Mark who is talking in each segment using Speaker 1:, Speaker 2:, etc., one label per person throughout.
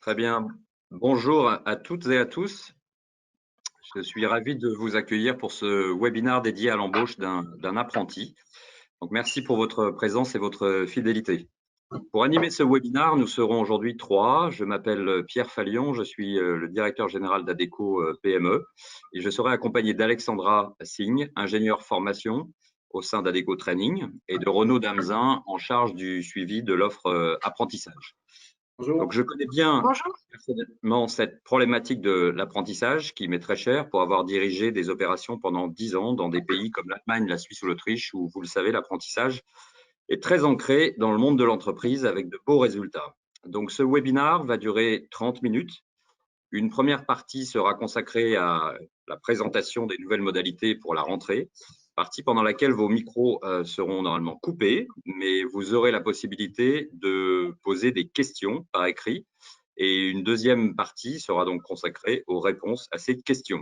Speaker 1: Très bien. Bonjour à toutes et à tous. Je suis ravi de vous accueillir pour ce webinaire dédié à l'embauche d'un apprenti. Donc, merci pour votre présence et votre fidélité. Pour animer ce webinaire, nous serons aujourd'hui trois. Je m'appelle Pierre Fallion, je suis le directeur général d'Adecco PME et je serai accompagné d'Alexandra Signe, ingénieure formation au sein d'Adecco Training, et de Renaud Damzin en charge du suivi de l'offre apprentissage. Donc,
Speaker 2: Bonjour.
Speaker 1: je connais bien
Speaker 3: Bonjour.
Speaker 1: personnellement cette problématique de l'apprentissage qui m'est très chère pour avoir dirigé des opérations pendant 10 ans dans des pays comme l'Allemagne, la Suisse ou l'Autriche où, vous le savez, l'apprentissage est très ancré dans le monde de l'entreprise avec de beaux résultats. Donc, ce webinaire va durer 30 minutes. Une première partie sera consacrée à la présentation des nouvelles modalités pour la rentrée, partie pendant laquelle vos micros seront normalement coupés, mais vous aurez la possibilité de poser des questions par écrit. Et une deuxième partie sera donc consacrée aux réponses à ces questions.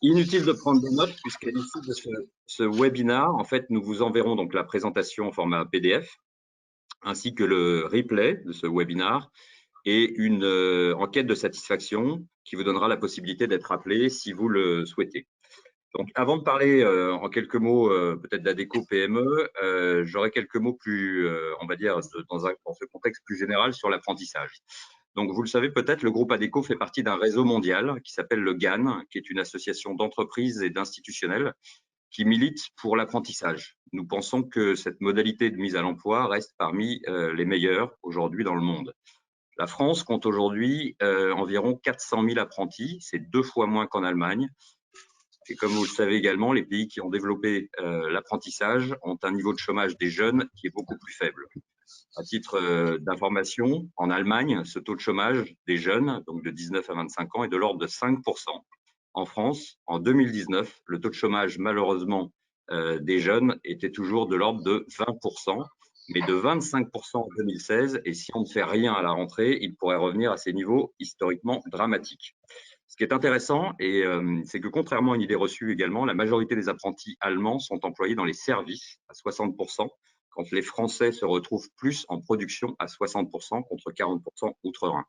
Speaker 1: Inutile de prendre des notes puisqu'à l'issue de ce webinaire, en fait, nous vous enverrons donc la présentation en format PDF ainsi que le replay de ce webinaire et une enquête de satisfaction qui vous donnera la possibilité d'être appelé si vous le souhaitez. Donc, avant de parler en quelques mots peut-être d'Adecco PME, j'aurais quelques mots plus, on va dire, dans ce contexte plus général sur l'apprentissage. Donc, vous le savez peut-être, le groupe Adecco fait partie d'un réseau mondial qui s'appelle le GAN, qui est une association d'entreprises et d'institutionnels qui milite pour l'apprentissage. Nous pensons que cette modalité de mise à l'emploi reste parmi les meilleures aujourd'hui dans le monde. La France compte aujourd'hui environ 400 000 apprentis, c'est 2 fois moins qu'en Allemagne. Et comme vous le savez également, les pays qui ont développé l'apprentissage ont un niveau de chômage des jeunes qui est beaucoup plus faible. À titre d'information, en Allemagne, ce taux de chômage des jeunes, donc de 19 à 25 ans, est de l'ordre de 5%. En France, en 2019, le taux de chômage, malheureusement, des jeunes était toujours de l'ordre de 20%, mais de 25% en 2016. Et si on ne fait rien à la rentrée, il pourrait revenir à ces niveaux historiquement dramatiques. Ce qui est intéressant, c'est que contrairement à une idée reçue également, la majorité des apprentis allemands sont employés dans les services à 60%, quand les Français se retrouvent plus en production à 60% contre 40% outre-Rhin.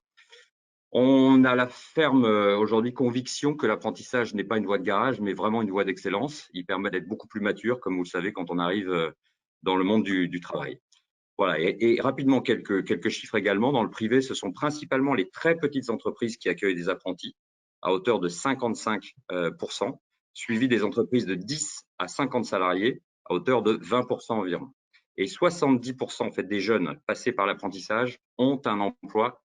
Speaker 1: On a la ferme aujourd'hui conviction que l'apprentissage n'est pas une voie de garage, mais vraiment une voie d'excellence. Il permet d'être beaucoup plus mature, comme vous le savez, quand on arrive dans le monde du travail. Voilà, et rapidement, quelques chiffres également. Dans le privé, ce sont principalement les très petites entreprises qui accueillent des apprentis à hauteur de 55%, suivi des entreprises de 10 à 50 salariés à hauteur de 20% environ. Et 70% en fait, des jeunes passés par l'apprentissage ont un emploi.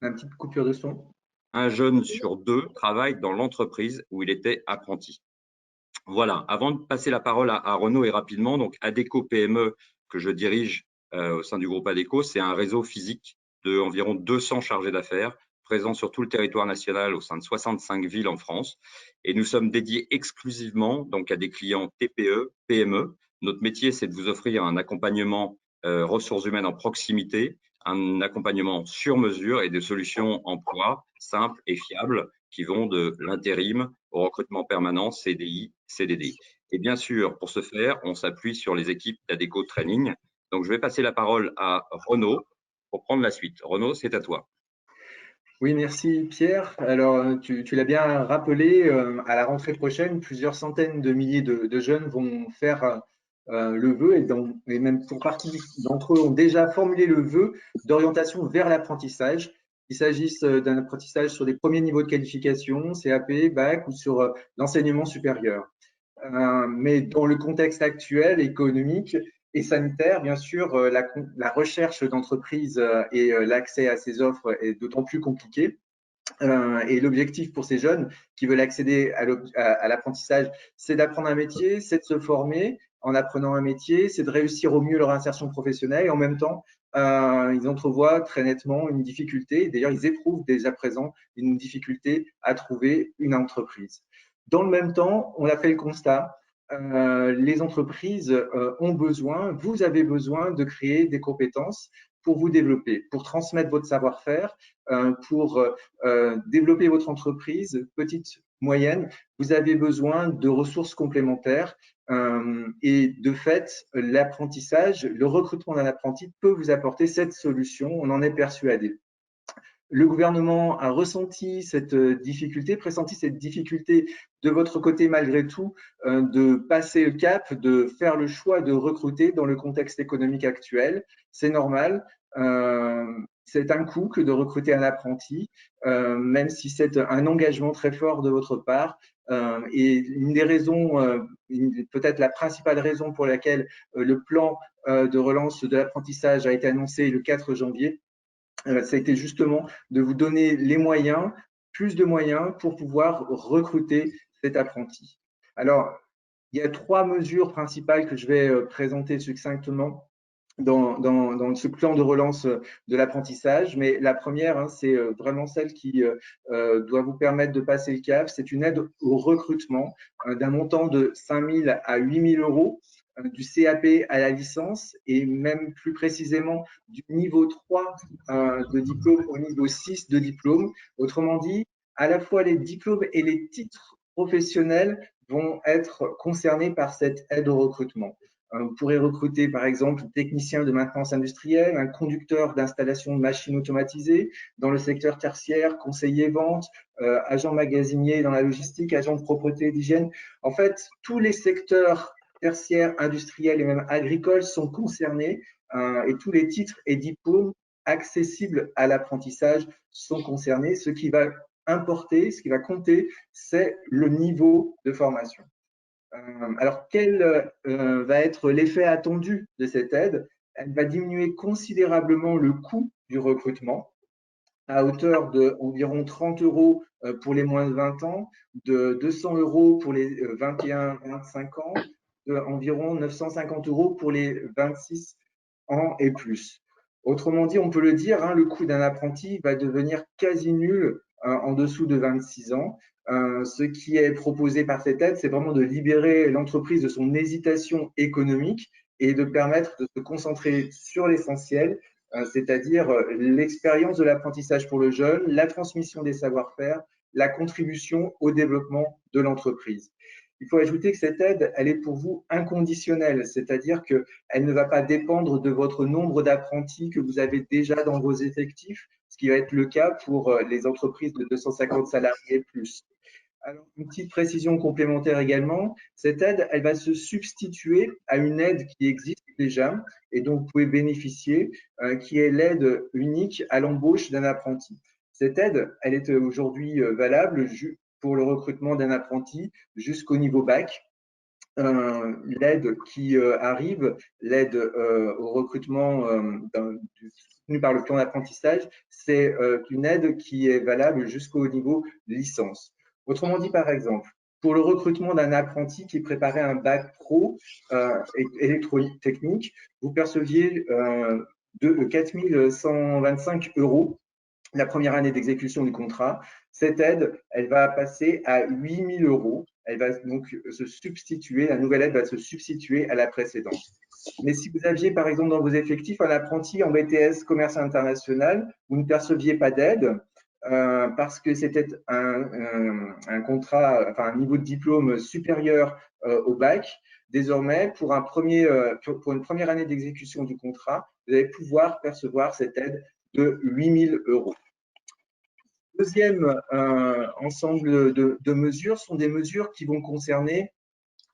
Speaker 2: Une petite coupure de son.
Speaker 1: Un jeune sur deux travaille dans l'entreprise où il était apprenti. Voilà, avant de passer la parole à Renaud et rapidement, donc Adecco PME que je dirige au sein du groupe Adecco, c'est un réseau physique d'environ 200 chargés d'affaires présents sur tout le territoire national au sein de 65 villes en France. Et nous sommes dédiés exclusivement donc à des clients TPE, PME. Notre métier, c'est de vous offrir un accompagnement ressources humaines en proximité, un accompagnement sur mesure et des solutions emploi simples et fiables qui vont de l'intérim au recrutement permanent, CDI, CDD. Et bien sûr, pour ce faire, on s'appuie sur les équipes d'Adecco Training. Donc, je vais passer la parole à Renaud pour prendre la suite. Renaud, c'est à toi.
Speaker 2: Oui, merci Pierre. Alors, tu l'as bien rappelé, à la rentrée prochaine, plusieurs centaines de milliers de jeunes vont faire le vœu et même pour partie d'entre eux ont déjà formulé le vœu d'orientation vers l'apprentissage. Qu'il s'agisse d'un apprentissage sur des premiers niveaux de qualification, CAP, bac ou sur l'enseignement supérieur. Mais dans le contexte actuel économique et sanitaire, bien sûr, la recherche d'entreprises et l'accès à ces offres est d'autant plus compliqué. Et l'objectif pour ces jeunes qui veulent accéder à l'apprentissage, c'est d'apprendre un métier, c'est de se former en apprenant un métier, c'est de réussir au mieux leur insertion professionnelle et en même temps, ils entrevoient très nettement une difficulté. D'ailleurs, ils éprouvent dès à présent une difficulté à trouver une entreprise. Dans le même temps, on a fait le constat, les entreprises ont besoin, vous avez besoin de créer des compétences pour vous développer, pour transmettre votre savoir-faire, pour développer votre entreprise petit moyenne, vous avez besoin de ressources complémentaires. Et de fait, l'apprentissage, le recrutement d'un apprenti peut vous apporter cette solution, on en est persuadé. Le gouvernement a ressenti cette difficulté, pressenti cette difficulté de votre côté malgré tout, de passer le cap, de faire le choix de recruter dans le contexte économique actuel. C'est normal. C'est un coût que de recruter un apprenti, même si c'est un engagement très fort de votre part. Et une des raisons, peut-être la principale raison pour laquelle le plan de relance de l'apprentissage a été annoncé le 4 janvier, ça a été justement de vous donner les moyens, plus de moyens pour pouvoir recruter cet apprenti. Alors, il y a 3 mesures principales que je vais présenter succinctement dans ce plan de relance de l'apprentissage. Mais la première, c'est vraiment celle qui doit vous permettre de passer le cap. C'est une aide au recrutement d'un montant de 5 000 à 8 000 euros, du CAP à la licence et même plus précisément du niveau 3 de diplôme au niveau 6 de diplôme. Autrement dit, à la fois les diplômes et les titres professionnels vont être concernés par cette aide au recrutement. Vous pourrez recruter par exemple un technicien de maintenance industrielle, un conducteur d'installation de machines automatisées dans le secteur tertiaire, conseiller vente, agent magasinier dans la logistique, agent de propreté et d'hygiène. En fait, tous les secteurs tertiaires, industriels et même agricoles sont concernés et tous les titres et diplômes accessibles à l'apprentissage sont concernés. Ce qui va importer, ce qui va compter, c'est le niveau de formation. Alors, quel va être l'effet attendu de cette aide? Elle va diminuer considérablement le coût du recrutement à hauteur d'environ 30 euros pour les moins de 20 ans, de 200 euros pour les 21-25 ans, d'environ 950 euros pour les 26 ans et plus. Autrement dit, on peut le dire, le coût d'un apprenti va devenir quasi nul en dessous de 26 ans. Ce qui est proposé par cette aide, c'est vraiment de libérer l'entreprise de son hésitation économique et de permettre de se concentrer sur l'essentiel, c'est-à-dire l'expérience de l'apprentissage pour le jeune, la transmission des savoir-faire, la contribution au développement de l'entreprise. Il faut ajouter que cette aide, elle est pour vous inconditionnelle, c'est-à-dire qu'elle ne va pas dépendre de votre nombre d'apprentis que vous avez déjà dans vos effectifs, ce qui va être le cas pour les entreprises de 250 salariés et plus. Alors, une petite précision complémentaire également, cette aide, elle va se substituer à une aide qui existe déjà et dont vous pouvez bénéficier, qui est l'aide unique à l'embauche d'un apprenti. Cette aide, elle est aujourd'hui valable pour le recrutement d'un apprenti jusqu'au niveau bac. L'aide qui arrive, l'aide au recrutement soutenue par le plan d'apprentissage, c'est une aide qui est valable jusqu'au niveau licence. Autrement dit, par exemple, pour le recrutement d'un apprenti qui préparait un bac pro électronique technique, vous perceviez 4 125 euros la première année d'exécution du contrat. Cette aide, elle va passer à 8 000 euros. Elle va donc se substituer, la nouvelle aide va se substituer à la précédente. Mais si vous aviez, par exemple, dans vos effectifs, un apprenti en BTS commerce international, vous ne perceviez pas d'aide parce que c'était un contrat, enfin un niveau de diplôme supérieur au bac. Désormais, pour une première année d'exécution du contrat, vous allez pouvoir percevoir cette aide de 8 000 euros. Deuxième ensemble de mesures sont des mesures qui vont concerner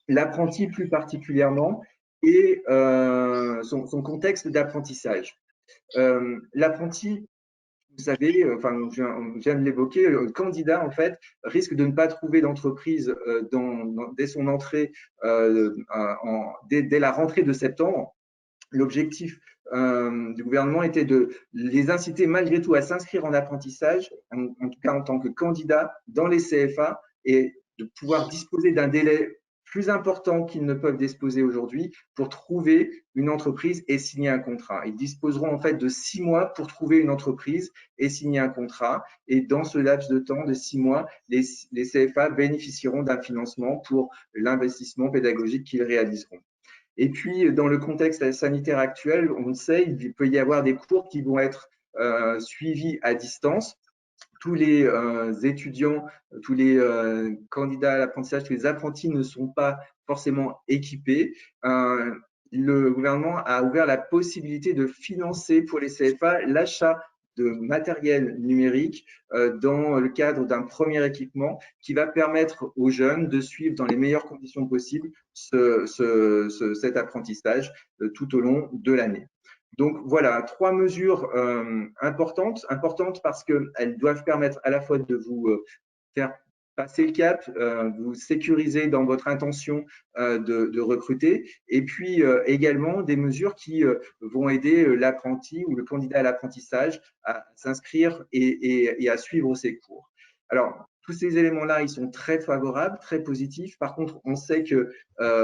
Speaker 2: l'apprenti plus particulièrement et son contexte d'apprentissage. L'apprenti, vous savez, enfin, je viens de l'évoquer, le candidat, en fait, risque de ne pas trouver d'entreprise dès son entrée, dès la rentrée de septembre. L'objectif du gouvernement était de les inciter malgré tout à s'inscrire en apprentissage, en tout cas en tant que candidat dans les CFA, et de pouvoir disposer d'un délai plus important qu'ils ne peuvent disposer aujourd'hui pour trouver une entreprise et signer un contrat. Ils disposeront en fait de 6 mois pour trouver une entreprise et signer un contrat. Et dans ce laps de temps de 6 mois, les CFA bénéficieront d'un financement pour l'investissement pédagogique qu'ils réaliseront. Et puis, dans le contexte sanitaire actuel, on le sait, il peut y avoir des cours qui vont être suivis à distance. tous les étudiants, tous les candidats à l'apprentissage, tous les apprentis ne sont pas forcément équipés. Le gouvernement a ouvert la possibilité de financer pour les CFA l'achat de matériel numérique dans le cadre d'un premier équipement qui va permettre aux jeunes de suivre dans les meilleures conditions possibles cet apprentissage tout au long de l'année. Donc voilà, 3 mesures importantes parce qu'elles doivent permettre à la fois de vous faire passer le cap, vous sécuriser dans votre intention de recruter, et puis également des mesures qui vont aider l'apprenti ou le candidat à l'apprentissage à s'inscrire et à suivre ses cours. Alors, tous ces éléments-là, ils sont très favorables, très positifs. Par contre, on sait que,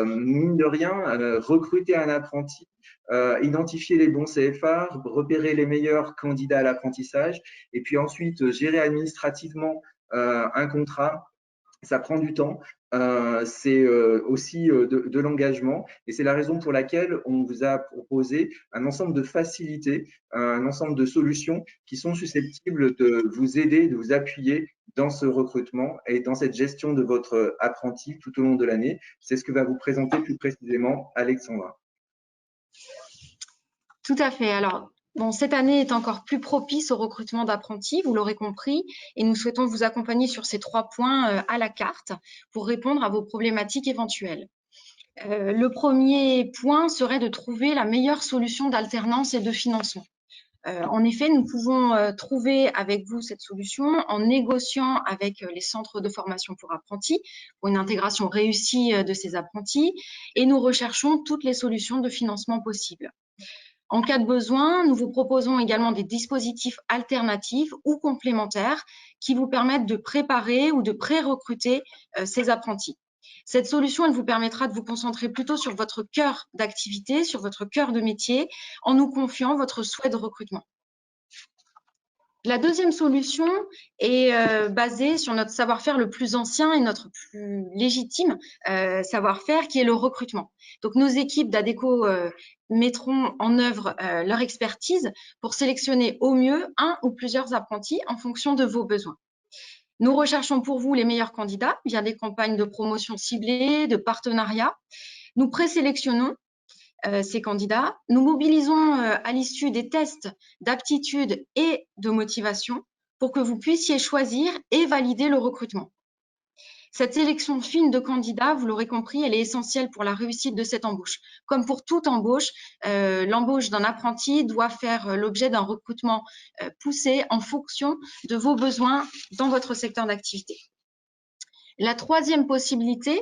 Speaker 2: mine de rien, recruter un apprenti, identifier les bons CFA, repérer les meilleurs candidats à l'apprentissage, et puis ensuite gérer administrativement un contrat, ça prend du temps, c'est aussi de l'engagement, et c'est la raison pour laquelle on vous a proposé un ensemble de facilités, un ensemble de solutions qui sont susceptibles de vous aider, de vous appuyer dans ce recrutement et dans cette gestion de votre apprenti tout au long de l'année. C'est ce que va vous présenter plus précisément Alexandra.
Speaker 3: Tout à fait. Alors, bon, cette année est encore plus propice au recrutement d'apprentis, vous l'aurez compris, et nous souhaitons vous accompagner sur ces 3 points à la carte pour répondre à vos problématiques éventuelles. Le premier point serait de trouver la meilleure solution d'alternance et de financement. En effet, nous pouvons trouver avec vous cette solution en négociant avec les centres de formation pour apprentis pour une intégration réussie de ces apprentis, et nous recherchons toutes les solutions de financement possibles. En cas de besoin, nous vous proposons également des dispositifs alternatifs ou complémentaires qui vous permettent de préparer ou de pré-recruter ces apprentis. Cette solution, elle vous permettra de vous concentrer plutôt sur votre cœur d'activité, sur votre cœur de métier, en nous confiant votre souhait de recrutement. La deuxième solution est basée sur notre savoir-faire le plus ancien et notre plus légitime savoir-faire, qui est le recrutement. Donc, nos équipes d'Adecco mettront en œuvre leur expertise pour sélectionner au mieux un ou plusieurs apprentis en fonction de vos besoins. Nous recherchons pour vous les meilleurs candidats via des campagnes de promotion ciblées, de partenariats. Nous présélectionnons ces candidats. Nous mobilisons à l'issue des tests d'aptitude et de motivation pour que vous puissiez choisir et valider le recrutement. Cette sélection fine de candidats, vous l'aurez compris, elle est essentielle pour la réussite de cette embauche. Comme pour toute embauche, l'embauche d'un apprenti doit faire l'objet d'un recrutement poussé en fonction de vos besoins dans votre secteur d'activité. La troisième possibilité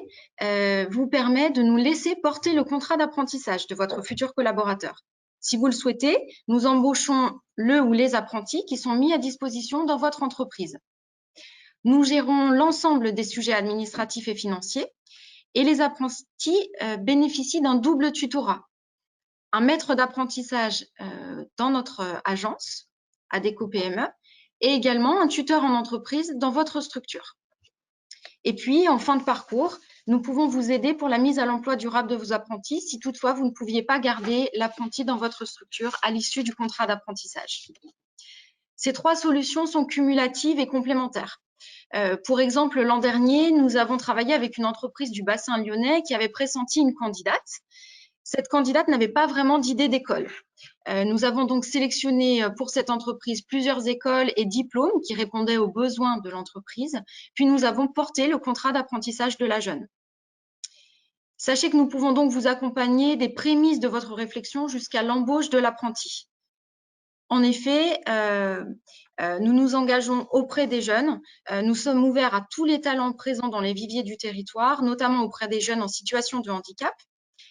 Speaker 3: vous permet de nous laisser porter le contrat d'apprentissage de votre futur collaborateur. Si vous le souhaitez, nous embauchons le ou les apprentis qui sont mis à disposition dans votre entreprise. Nous gérons l'ensemble des sujets administratifs et financiers, et les apprentis bénéficient d'un double tutorat. Un maître d'apprentissage dans notre agence, Adecco PME, et également un tuteur en entreprise dans votre structure. Et puis, en fin de parcours, nous pouvons vous aider pour la mise à l'emploi durable de vos apprentis si toutefois vous ne pouviez pas garder l'apprenti dans votre structure à l'issue du contrat d'apprentissage. Ces 3 solutions sont cumulatives et complémentaires. Pour exemple, l'an dernier, nous avons travaillé avec une entreprise du bassin lyonnais qui avait pressenti une candidate. Cette candidate n'avait pas vraiment d'idée d'école. Nous avons donc sélectionné pour cette entreprise plusieurs écoles et diplômes qui répondaient aux besoins de l'entreprise, puis nous avons porté le contrat d'apprentissage de la jeune. Sachez que nous pouvons donc vous accompagner des prémices de votre réflexion jusqu'à l'embauche de l'apprenti. En effet, nous nous engageons auprès des jeunes. Nous sommes ouverts à tous les talents présents dans les viviers du territoire, notamment auprès des jeunes en situation de handicap.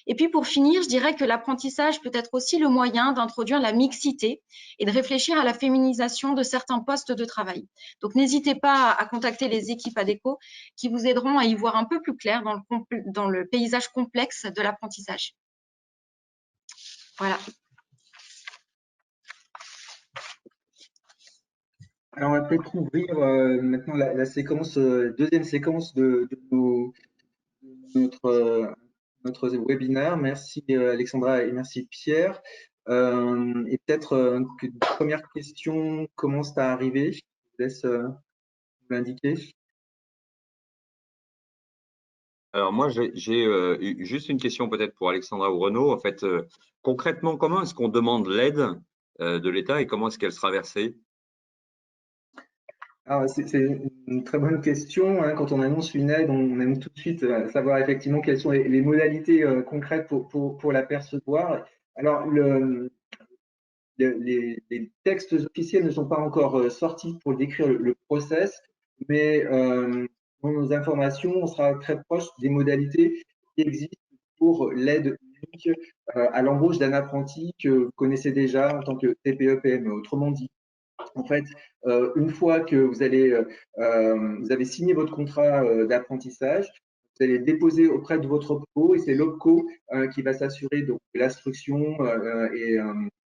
Speaker 3: Et puis pour finir, je dirais que l'apprentissage peut être aussi le moyen d'introduire la mixité et de réfléchir à la féminisation de certains postes de travail. Donc n'hésitez pas à contacter les équipes Adecco qui vous aideront à y voir un peu plus clair dans le paysage complexe de l'apprentissage. Voilà.
Speaker 2: Alors, on va peut-être ouvrir maintenant la séquence, deuxième séquence de notre webinaire. Merci Alexandra et merci Pierre. Et peut-être une première question commence à arriver. laisse m'indiquer.
Speaker 1: Alors moi, j'ai juste une question peut-être pour Alexandra ou Renaud. En fait, concrètement, comment est-ce qu'on demande l'aide de l'État et comment est-ce qu'elle sera versée?
Speaker 2: Alors, c'est une très bonne question, hein. Quand on annonce une aide, on aime tout de suite savoir effectivement quelles sont les modalités concrètes pour la percevoir. Alors, les textes officiels ne sont pas encore sortis pour décrire le process, mais dans nos informations, on sera très proche des modalités qui existent pour l'aide unique à l'embauche d'un apprenti que vous connaissez déjà en tant que TPE-PME. Autrement dit, en fait, une fois que vous avez signé votre contrat d'apprentissage, vous allez le déposer auprès de votre OPCO et c'est l'OPCO qui va s'assurer de l'instruction et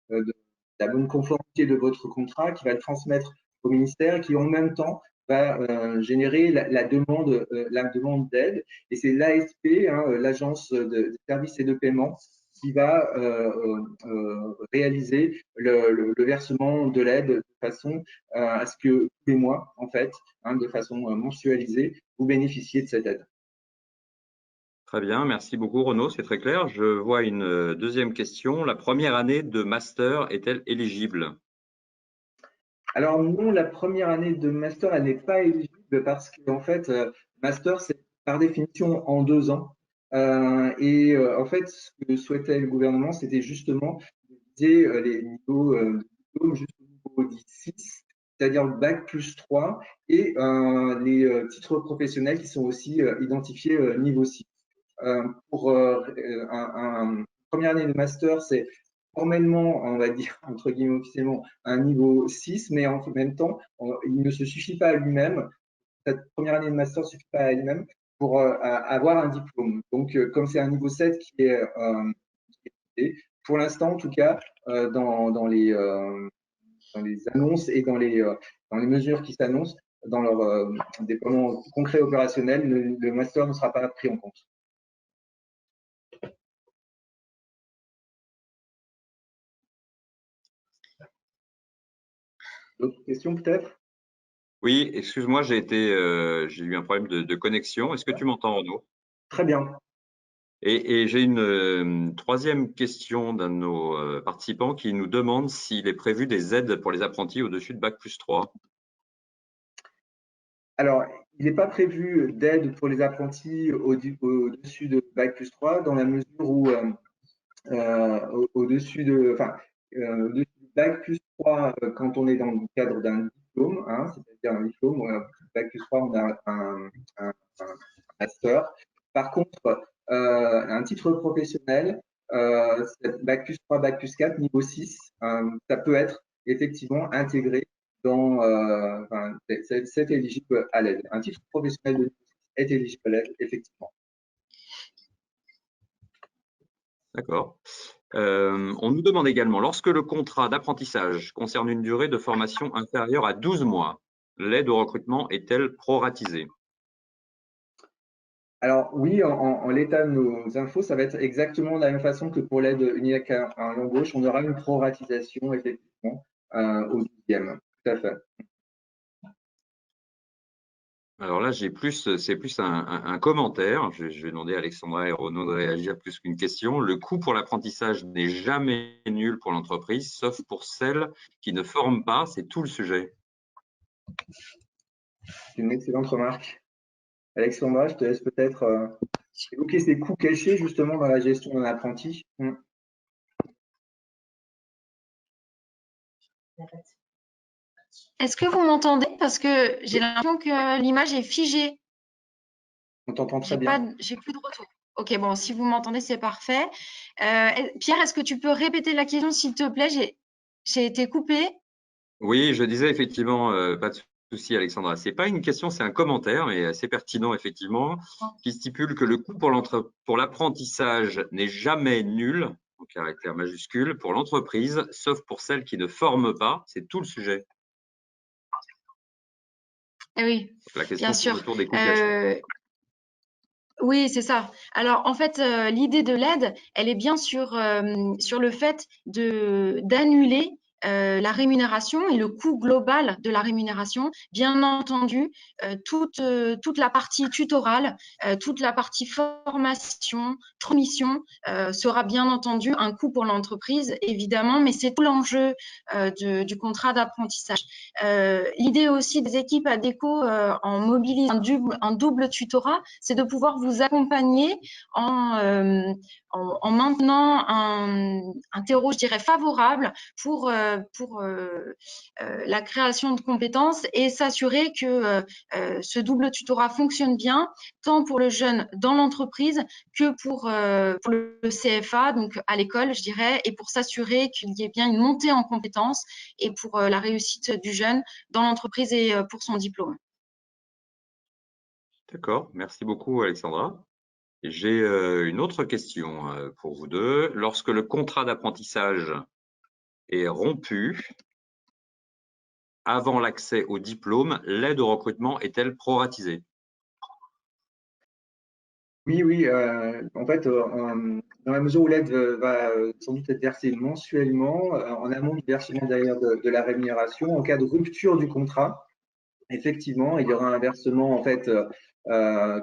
Speaker 2: de la bonne conformité de votre contrat, qui va le transmettre au ministère et qui en même temps va générer la demande d'aide. Et c'est l'ASP, hein, l'Agence de services et de paiement, qui va réaliser le versement de l'aide de façon à ce que tous les mois, en fait, hein, de façon mensualisée, vous bénéficiez de cette aide.
Speaker 1: Très bien, merci beaucoup Renaud, c'est très clair. Je vois une deuxième question. La première année de master est-elle éligible?
Speaker 2: Alors non, la première année de master, elle n'est pas éligible parce qu'en fait, master, c'est par définition en 2 ans. En fait, ce que souhaitait le gouvernement, c'était justement de viser les niveaux de diplôme jusqu'au niveau 6, c'est-à-dire le bac plus 3, et les titres professionnels qui sont aussi identifiés niveau 6. Pour une première année de master, c'est formellement, on va dire, entre guillemets officiellement, un niveau 6, mais en même temps, il ne se suffit pas à lui-même, cette première année de master ne suffit pas à elle-même pour avoir un diplôme. Donc, comme c'est un niveau 7 qui est pour l'instant, en tout cas, dans les annonces et dans les mesures qui s'annoncent, dans leur déploiement concret opérationnel, le master ne sera pas pris en compte. D'autres questions peut-être?
Speaker 1: Oui, excuse-moi, j'ai eu un problème de connexion. Est-ce que tu m'entends, Renaud?
Speaker 2: Très bien.
Speaker 1: Et j'ai une troisième question d'un de nos participants qui nous demande s'il est prévu des aides pour les apprentis au-dessus de bac plus 3.
Speaker 2: Alors, il n'est pas prévu d'aide pour les apprentis au-dessus de bac plus 3 dans la mesure où au-dessus de bac plus 3 quand on est dans le cadre d'un diplôme, hein, c'est-à-dire un diplôme, bac plus 3, on a un master. Par contre, un titre professionnel, bac plus 3, bac plus 4, niveau 6, ça peut être effectivement intégré dans c'est éligible à l'aide. Un titre professionnel de niveau 6 est éligible à l'aide, effectivement.
Speaker 1: D'accord. On nous demande également, lorsque le contrat d'apprentissage concerne une durée de formation inférieure à 12 mois, l'aide au recrutement est-elle proratisée?
Speaker 2: Alors oui, en l'état de nos infos, ça va être exactement de la même façon que pour l'aide unique à l'embauche. On aura une proratisation effectivement au 12e. Tout à fait.
Speaker 1: Alors là, c'est plus un commentaire. Je vais demander à Alexandra et Renaud de réagir plus qu'une question. Le coût pour l'apprentissage n'est jamais nul pour l'entreprise, sauf pour celles qui ne forment pas. C'est tout le sujet.
Speaker 2: C'est une excellente remarque. Alexandra, je te laisse peut-être évoquer ces coûts cachés justement dans la gestion d'un apprenti.
Speaker 3: Est-ce que vous m'entendez? Parce que j'ai l'impression que l'image est figée.
Speaker 2: On t'entend très bien.
Speaker 3: J'ai plus de retour. Ok, bon, si vous m'entendez, c'est parfait. Pierre, est-ce que tu peux répéter la question, s'il te plaît? J'ai été coupée.
Speaker 1: Oui, je disais effectivement, pas de souci, Alexandra. C'est pas une question, c'est un commentaire, mais assez pertinent effectivement, qui stipule que le coût pour l'apprentissage n'est jamais nul, en caractère majuscule, pour l'entreprise, sauf pour celles qui ne forment pas. C'est tout le sujet.
Speaker 3: Eh oui,
Speaker 1: Donc, la question
Speaker 3: bien
Speaker 1: tourne
Speaker 3: sûr.
Speaker 1: autour des coûts cachés.
Speaker 3: Oui, c'est ça. Alors, en fait, l'idée de l'aide, elle est bien sur le fait d'annuler la rémunération et le coût global de la rémunération. Bien entendu, toute la partie tutorale, toute la partie formation, transmission sera bien entendu un coût pour l'entreprise, évidemment, mais c'est tout l'enjeu du contrat d'apprentissage. L'idée aussi des équipes ADECO en mobilisant un double tutorat, c'est de pouvoir vous accompagner en maintenant un terreau, je dirais, favorable pour la création de compétences et s'assurer que ce double tutorat fonctionne bien, tant pour le jeune dans l'entreprise que pour le CFA, donc à l'école, je dirais, et pour s'assurer qu'il y ait bien une montée en compétences et pour la réussite du jeune dans l'entreprise et pour son diplôme.
Speaker 1: D'accord, merci beaucoup Alexandra. J'ai une autre question pour vous deux. Lorsque le contrat d'apprentissage est rompu, avant l'accès au diplôme, l'aide au recrutement est-elle proratisée?
Speaker 2: Oui, en fait, dans la mesure où l'aide va sans doute être versée mensuellement, en amont du versement derrière de la rémunération, en cas de rupture du contrat, effectivement, il y aura un versement en fait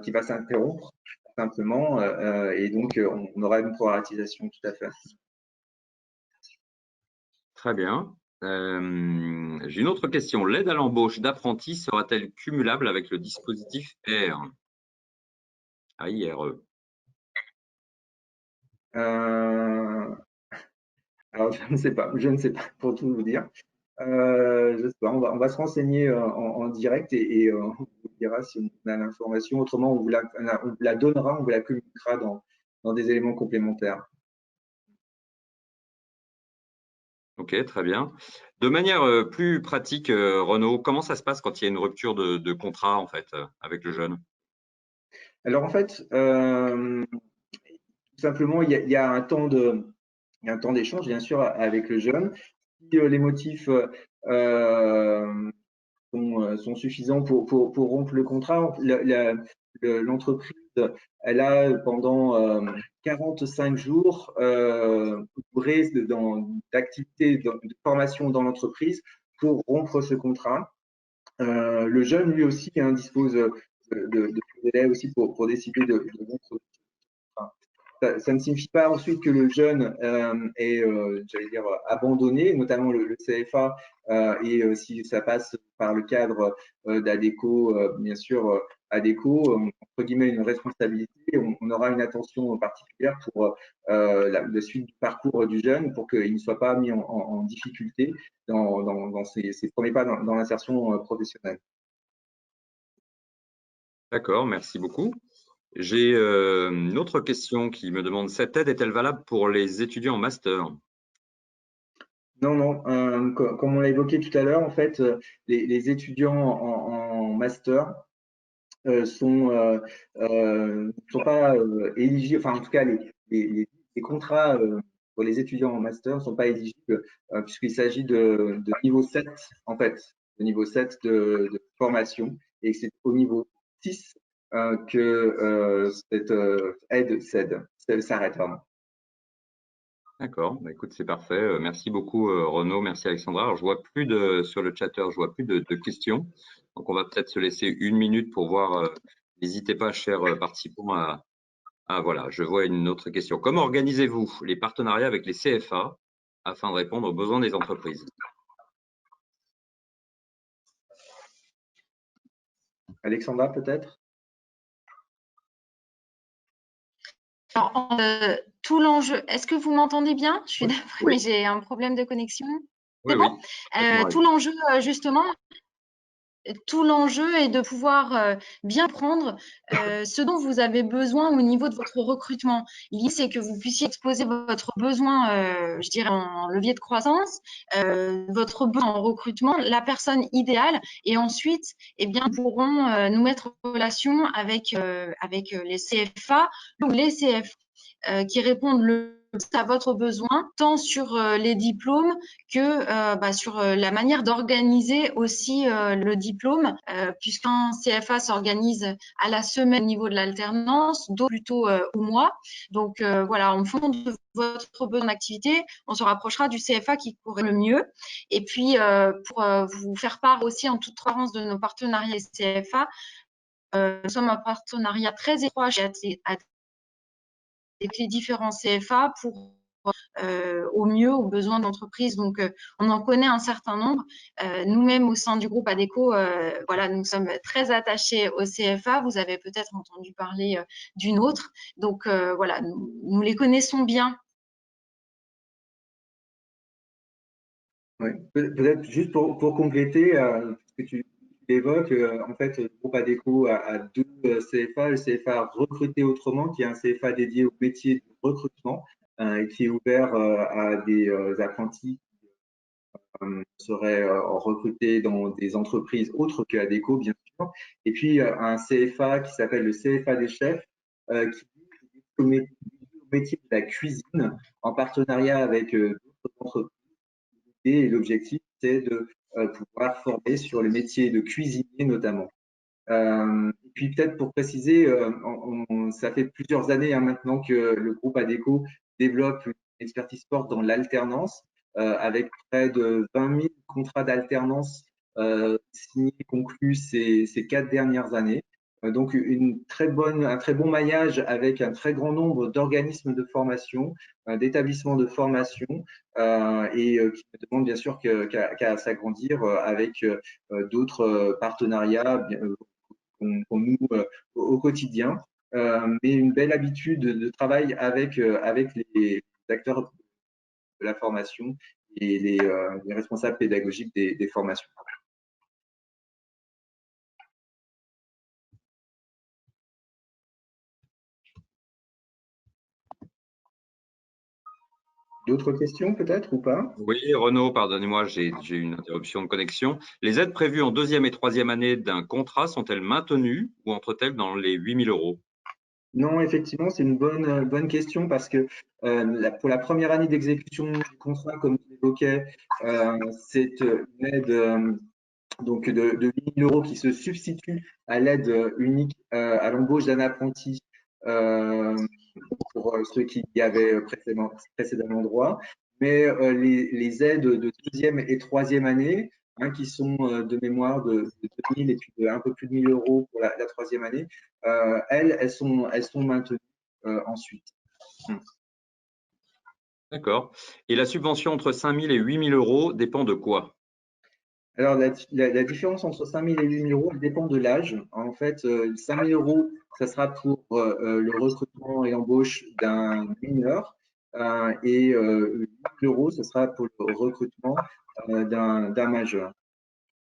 Speaker 2: qui va s'interrompre simplement, et donc on aura une proratisation tout à fait.
Speaker 1: Très bien. J'ai une autre question. L'aide à l'embauche d'apprentis sera-t-elle cumulable avec le dispositif AIRE?
Speaker 2: Alors je ne sais pas pour tout vous dire. Je sais pas, on va se renseigner en direct et on vous dira si on a l'information. Autrement, on vous la donnera, on vous la communiquera dans des éléments complémentaires.
Speaker 1: Ok, très bien. De manière plus pratique, Renaud, comment ça se passe quand il y a une rupture de contrat en fait avec le jeune?
Speaker 2: Alors en fait, tout simplement, il y a un temps d'échange, bien sûr, avec le jeune. Si les motifs sont suffisants pour rompre le contrat, l'entreprise, elle a pendant 45 jours d'activité de formation dans l'entreprise pour rompre ce contrat. Le jeune, lui aussi, dispose de délai aussi pour décider de rompre le contrat. Ça ne signifie pas ensuite que le jeune est, j'allais dire, abandonné, notamment le CFA, et si ça passe par le cadre d'ADECO, bien sûr, ADECO, entre guillemets, une responsabilité, on aura une attention particulière pour la suite du parcours du jeune pour qu'il ne soit pas mis en difficulté dans ses premiers pas dans l'insertion professionnelle.
Speaker 1: D'accord, merci beaucoup. J'ai une autre question qui me demande, cette aide est-elle valable pour les étudiants en master?
Speaker 2: Non, comme on l'a évoqué tout à l'heure, en fait, les étudiants en master sont pas éligibles, enfin en tout cas les contrats pour les étudiants en master ne sont pas éligibles puisqu'il s'agit de niveau 7 en fait, de niveau 7 de formation, et c'est au niveau 6 que cette aide s'arrête vraiment.
Speaker 1: D'accord, bah, écoute, c'est parfait. Merci beaucoup Renaud, merci Alexandra. Alors, je vois plus sur le chatter, je vois plus de questions. Donc, on va peut-être se laisser une minute pour voir. N'hésitez pas, chers participants, voilà, je vois une autre question. Comment organisez-vous les partenariats avec les CFA afin de répondre aux besoins des entreprises?
Speaker 2: Alexandra, peut-être?
Speaker 3: Alors, tout l'enjeu, est-ce que vous m'entendez bien? Je suis
Speaker 1: Oui.
Speaker 3: navrée, mais j'ai un problème de connexion.
Speaker 1: Oui,
Speaker 3: C'est
Speaker 1: oui.
Speaker 3: bon? Tout l'enjeu, justement, tout l'enjeu est de pouvoir bien prendre ce dont vous avez besoin au niveau de votre recrutement. L'idée, c'est que vous puissiez exposer votre besoin, je dirais, en levier de croissance, votre besoin en recrutement, la personne idéale, et ensuite, eh bien, nous pourrons nous mettre en relation avec les CFA ou les CF qui répondent le à votre besoin, tant sur les diplômes que sur la manière d'organiser aussi le diplôme, puisqu'un CFA s'organise à la semaine au niveau de l'alternance, d'autres plutôt au mois. Donc voilà, en fonction de votre besoin d'activité, on se rapprochera du CFA qui courait le mieux. Et puis pour vous faire part aussi en toute transparence de nos partenariats CFA, nous sommes en partenariat très étroit avec les différents CFA pour au mieux aux besoins d'entreprise. Donc, on en connaît un certain nombre. Nous-mêmes, au sein du groupe ADECO, voilà, nous sommes très attachés au CFA. Vous avez peut-être entendu parler d'une autre. Donc, voilà, nous les connaissons bien.
Speaker 2: Oui. Peut-être juste pour compléter ce que tu évoques, en fait, le groupe ADECO a deux CFA. Le CFA Recruter Autrement, qui est un CFA dédié au métier de recrutement, qui est ouvert à des apprentis seraient recrutés dans des entreprises autres que ADECO, bien sûr. Et puis, un CFA qui s'appelle le CFA des chefs, qui est au métier de la cuisine en partenariat avec d'autres entreprises. Et l'objectif, c'est de pouvoir former sur le métier de cuisinier notamment. Et puis peut-être pour préciser, ça fait plusieurs années maintenant que le groupe ADECO développe une expertise forte dans l'alternance, avec près de 20 000 contrats d'alternance signés, conclus ces 4 dernières années. Donc un très bon maillage avec un très grand nombre d'organismes de formation, d'établissements de formation, et qui ne demande bien sûr qu'à s'agrandir avec d'autres partenariats qu'on noue au quotidien, mais une belle habitude de travail avec les acteurs de la formation et les responsables pédagogiques des formations. D'autres questions peut-être ou pas?
Speaker 1: Oui, Renaud, pardonnez-moi, j'ai une interruption de connexion. Les aides prévues en deuxième et troisième année d'un contrat sont-elles maintenues ou entrent-elles dans les 8 000 €?
Speaker 2: Non, effectivement, c'est une bonne question parce que pour la première année d'exécution du contrat, comme tu l'évoquais, c'est une aide donc de 8 000 € qui se substitue à l'aide unique à l'embauche d'un apprenti pour ceux qui y avaient précédemment droit. Mais les aides de deuxième et troisième année, qui sont de mémoire de 2 000 et puis de un peu plus de 1 000 € pour la troisième année, elles sont maintenues ensuite.
Speaker 1: D'accord. Et la subvention entre 5 000 et 8 000 € dépend de quoi?
Speaker 2: Alors, la différence entre 5 000 et 8 000 € elle dépend de l'âge. En fait, 5 000 €, ça sera pour le recrutement et l'embauche d'un mineur, et 8 000 €, ce sera pour le recrutement d'un majeur.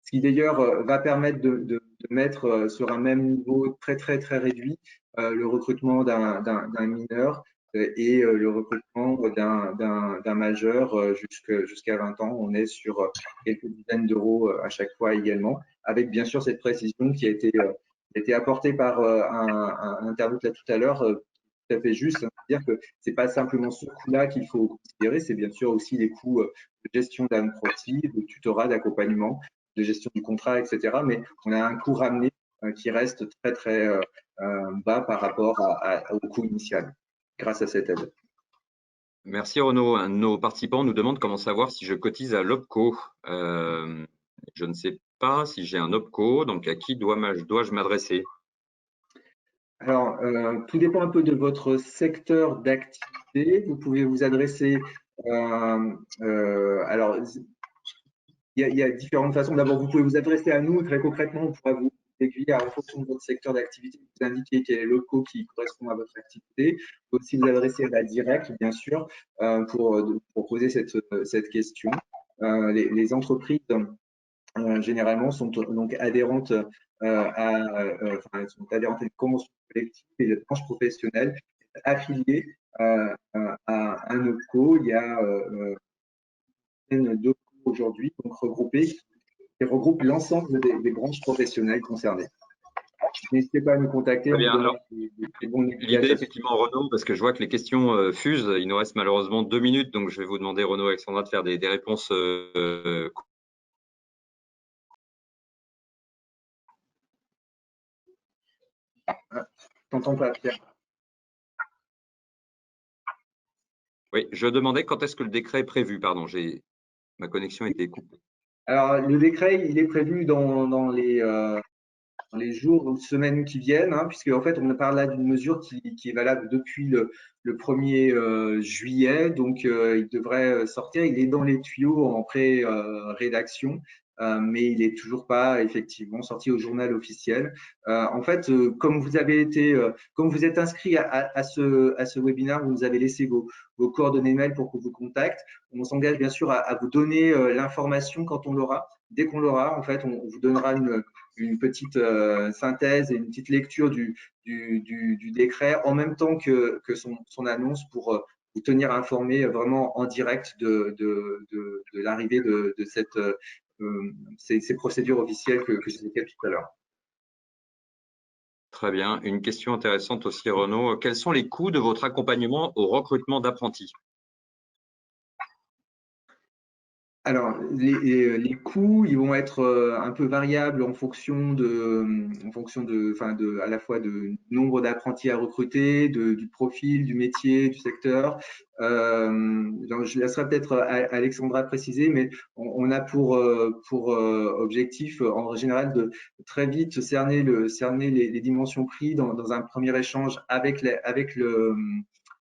Speaker 2: Ce qui d'ailleurs va permettre de mettre sur un même niveau très réduit le recrutement d'un mineur et le recrutement d'un majeur jusqu'à 20 ans. On est sur quelques dizaines d'euros à chaque fois également, avec bien sûr cette précision qui a été apportée par un internaute là tout à l'heure, tout à fait juste, c'est-à-dire que c'est pas simplement ce coût-là qu'il faut considérer, c'est bien sûr aussi les coûts de gestion d'un apprenti, de tutorat, d'accompagnement, de gestion du contrat, etc. Mais on a un coût ramené qui reste très bas par rapport au coût initial, grâce à cette aide.
Speaker 1: Merci Renaud. Un de nos participants nous demande comment savoir si je cotise à l'OPCO. Je ne sais pas si j'ai un OPCO, donc à qui dois-je m'adresser?
Speaker 2: Alors, tout dépend un peu de votre secteur d'activité. Vous pouvez vous adresser. Alors, il y a différentes façons. D'abord, vous pouvez vous adresser à nous. Très concrètement, on pourra vous aiguiller en fonction de votre secteur d'activité, vous indiquer quel est le co qui correspond à votre activité. Vous pouvez aussi vous adresser à la directe, bien sûr, pour poser cette question. Les entreprises, généralement, sont donc adhérentes sont adhérentes à une convention collective et les branches professionnelles affiliées à un OPCO. Il y a deux aujourd'hui donc regroupés qui regroupent l'ensemble des branches professionnelles concernées. n'hésitez pas à nous contacter.
Speaker 1: Très
Speaker 2: On vous
Speaker 1: bien.
Speaker 2: donnera
Speaker 1: Alors,
Speaker 2: des bons
Speaker 1: l'idée, effectivement, Renaud, parce que je vois que les questions fusent. Il nous reste malheureusement 2 minutes, donc je vais vous demander, Renaud et Alexandra, de faire des réponses.
Speaker 2: T'entends pas, Pierre.
Speaker 1: Oui, je demandais quand est-ce que le décret est prévu. Pardon, ma connexion a été coupée.
Speaker 2: Alors, le décret, il est prévu dans les jours ou semaines qui viennent, hein, puisque en fait, on parle là d'une mesure qui est valable depuis le 1er juillet, donc il devrait sortir. Il est dans les tuyaux en pré-rédaction, mais il n'est toujours pas effectivement sorti au journal officiel. En fait, comme vous êtes inscrit à ce webinaire, vous nous avez laissé vos coordonnées mail pour qu'on vous contacte. On s'engage bien sûr à vous donner l'information quand on l'aura. Dès qu'on l'aura, en fait, on vous donnera une petite synthèse et une petite lecture du décret en même temps que son annonce pour vous tenir informé vraiment en direct de l'arrivée de ces procédures officielles que j'évoquais tout à l'heure.
Speaker 1: Très bien. Une question intéressante aussi, Renaud. Quels sont les coûts de votre accompagnement au recrutement d'apprentis?
Speaker 2: Alors, les coûts, ils vont être un peu variables en fonction à la fois de nombre d'apprentis à recruter, du profil, du métier, du secteur. Donc je laisserai peut-être Alexandra préciser, mais on a pour objectif en général de très vite cerner les dimensions prix dans un premier échange avec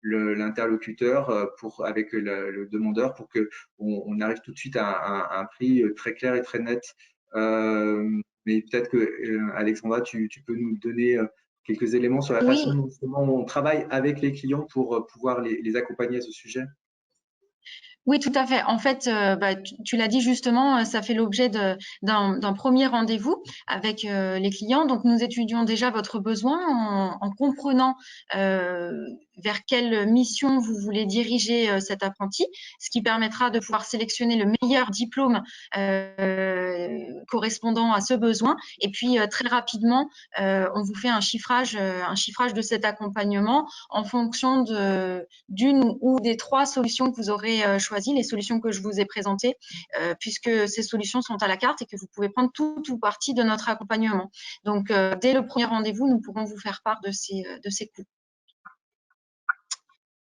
Speaker 2: l'interlocuteur avec le demandeur pour que on arrive tout de suite à un prix très clair et très net. Mais peut-être que Alexandra, tu peux nous donner quelques éléments sur la façon dont justement on travaille avec les clients pour pouvoir les accompagner à ce sujet.
Speaker 3: Oui, tout à fait. En fait, tu l'as dit justement, ça fait l'objet d'un premier rendez-vous avec les clients. Donc, nous étudions déjà votre besoin en comprenant vers quelle mission vous voulez diriger cet apprenti, ce qui permettra de pouvoir sélectionner le meilleur diplôme correspondant à ce besoin. Et puis, très rapidement, on vous fait un chiffrage de cet accompagnement en fonction d'une ou des 3 solutions que vous aurez choisies, les solutions que je vous ai présentées, puisque ces solutions sont à la carte et que vous pouvez prendre tout ou partie de notre accompagnement. Donc, dès le premier rendez-vous, nous pourrons vous faire part de ces coûts.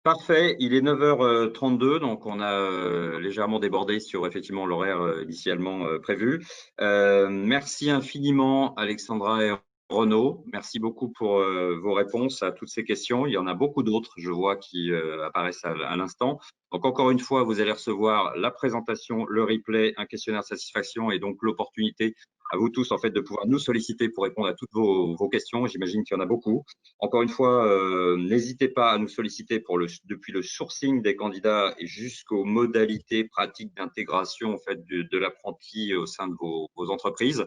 Speaker 1: Parfait, il est 9h32, donc on a légèrement débordé sur effectivement l'horaire initialement prévu. Merci infiniment Alexandra et Renaud, merci beaucoup pour vos réponses à toutes ces questions. Il y en a beaucoup d'autres, je vois, qui apparaissent à l'instant. Donc encore une fois, vous allez recevoir la présentation, le replay, un questionnaire de satisfaction et donc l'opportunité à vous tous en fait de pouvoir nous solliciter pour répondre à toutes vos questions. J'imagine qu'il y en a beaucoup. Encore une fois, n'hésitez pas à nous solliciter depuis le sourcing des candidats et jusqu'aux modalités pratiques d'intégration en fait de l'apprenti au sein de vos entreprises.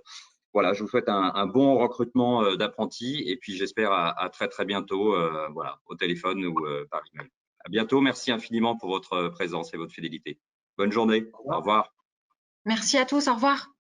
Speaker 1: Voilà, je vous souhaite un bon recrutement d'apprentis et puis j'espère à très très bientôt, voilà, au téléphone ou par email. À bientôt. Merci infiniment pour votre présence et votre fidélité. Bonne journée. Au revoir.
Speaker 3: Merci à tous. Au revoir.